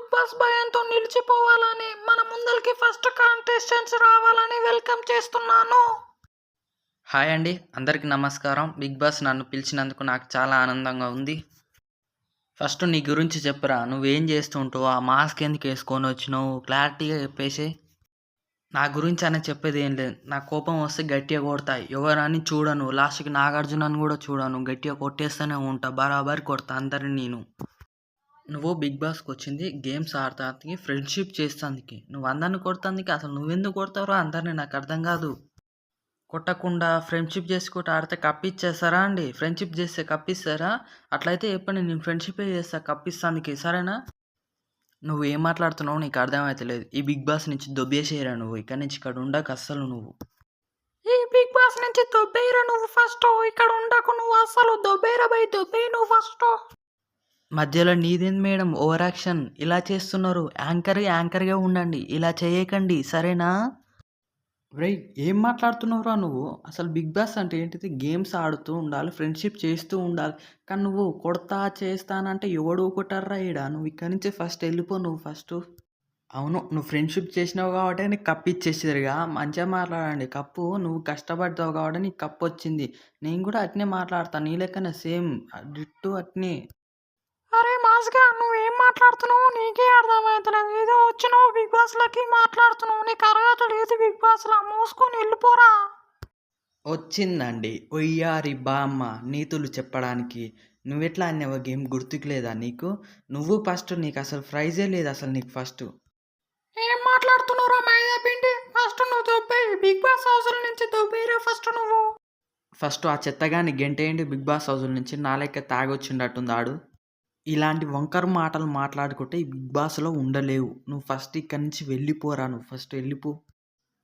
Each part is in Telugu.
బిగ్ బాస్ భయంతో నిలిచిపోవాలని మన ముందరికి ఫస్ట్ కాంటెస్టెంట్స్ రావాలని వెల్కమ్ చేస్తున్నాను. హాయ్ అండి, అందరికీ నమస్కారం. బిగ్ బాస్ నన్ను పిలిచినందుకు నాకు చాలా ఆనందంగా ఉంది. ఫస్ట్ నీ గురించి చెప్పురా, నువ్వేం చేస్తూ ఉంటావు, ఆ మాస్క్ ఎందుకు వేసుకొని వచ్చినావు, క్లారిటీగా చెప్పేసి. నా గురించి అని చెప్పేది ఏం లేదు. నా కోపం వస్తే గట్టిగా కొడతా, ఎవరని చూడను, లాస్ట్కి నాగార్జునని కూడా చూడను, గట్టిగా కొట్టేస్తూనే ఉంటా, బరాబరి కొడతా అందరిని నేను. నువ్వు బిగ్ బాస్కి వచ్చింది గేమ్స్ ఆడతానికి, ఫ్రెండ్షిప్ చేస్తానికి, నువ్వు అందరిని కొడతానికి. అసలు నువ్వెందుకు కొడతావో అందరినీ నాకు అర్థం కాదు. కొట్టకుండా ఫ్రెండ్షిప్ చేసుకుంటూ ఆడితే కప్పిచ్చేస్తారా అండి? ఫ్రెండ్షిప్ చేస్తే కప్పిస్తారా? అట్లయితే చెప్పండి, నేను ఫ్రెండ్షిపే చేస్తా కప్పిస్తానికి, సరేనా? నువ్వు ఏం మాట్లాడుతున్నావు నీకు అర్థమైతలేదు. ఈ బిగ్ బాస్ నుంచి దొబ్బేసేయరా నువ్వు, ఇక్కడ నుంచి ఇక్కడ ఉండకు అస్సలు నువ్వు. ఈ బిగ్ బాస్ నుంచి దొబ్బేయరా నువ్వు ఫస్ట్, ఇక్కడ ఉండకు నువ్వు అసలు. దొబ్బేయరా బై, దొబ్బేయి నువ్వు ఫస్ట్. మధ్యలో నీదేంది మేడం ఓవర్ యాక్షన్? ఇలా చేస్తున్నారు. యాంకర్గా ఉండండి, ఇలా చేయకండి, సరేనా? రేయ్, ఏం మాట్లాడుతున్నావురా నువ్వు? అసలు బిగ్ బాస్ అంటే ఏంటిది? గేమ్స్ ఆడుతూ ఉండాలి, ఫ్రెండ్షిప్ చేస్తూ ఉండాలి. కానీ నువ్వు కొడతా చేస్తానంటే ఎవడు కొట్టారా ఈడ? నువ్వు ఇక్కడి నుంచి ఫస్ట్ వెళ్ళిపో నువ్వు ఫస్ట్. అవును, నువ్వు ఫ్రెండ్షిప్ చేసినావు కాబట్టి నీకు కప్పు ఇచ్చేసిరుగా. మంచిగా మాట్లాడండి. కప్పు నువ్వు కష్టపడతావు కాబట్టి నీకు కప్పు వచ్చింది. నేను కూడా అట్నే మాట్లాడతాను, నీ లెక్కనే సేమ్ డిట్టు అట్నే. అరే మాస్గా, నువ్వేం మాట్లాడుతున్నావు నీకే అర్థమవుతలేదు. ఏదో వచ్చినావు బిగ్ బాస్ లకి మాట్లాడుతున్నావు, నీకు అర్హత లేదు బిగ్ బాస్ లా. మూసుకొని వెళ్ళిపోరా. వచ్చిందండి ఒయ్యారి బామ్మ నీతులు చెప్పడానికి. నువ్వెట్లా అన్నావు గేమ్ గుర్తుకు లేదా నీకు? నువ్వు ఫస్ట్, నీకు అసలు ప్రైజే లేదు అసలు నీకు ఫస్ట్. ఏం మాట్లాడుతున్నావురా మైదా పిండి? ఫస్ట్ నువ్వు దొబ్బేయి, బిగ్ బాస్ హౌస్ నుంచి దొబ్బేయరా ఫస్ట్ నువ్వు. ఫస్ట్ ఆ చెత్తగాని గెంటేయండి బిగ్ బాస్ హౌస్ నుంచి. నా లెక్క తాగొచ్చిండట్టుంది ఆడు. ఇలాంటి వంకర మాటలు మాట్లాడుకుంటే ఈ బిగ్ బాస్లో ఉండలేవు. నువ్వు ఫస్ట్ ఇక్కడి నుంచి వెళ్ళిపోరా, నువ్వు ఫస్ట్ వెళ్ళిపో.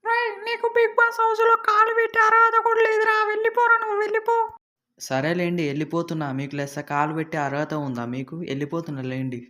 రేయ్, నీకు బిగ్ బాస్ హౌస్ లో కాలు పెట్టి అర్హత కూడా లేదురా, వెళ్ళిపోరా నువ్వు, వెళ్ళిపో. సరేలేండి వెళ్ళిపోతున్నా. మీకు లెస్స కాలు పెట్టే అర్హత ఉందా మీకు? వెళ్ళిపోతున్నా లేండి.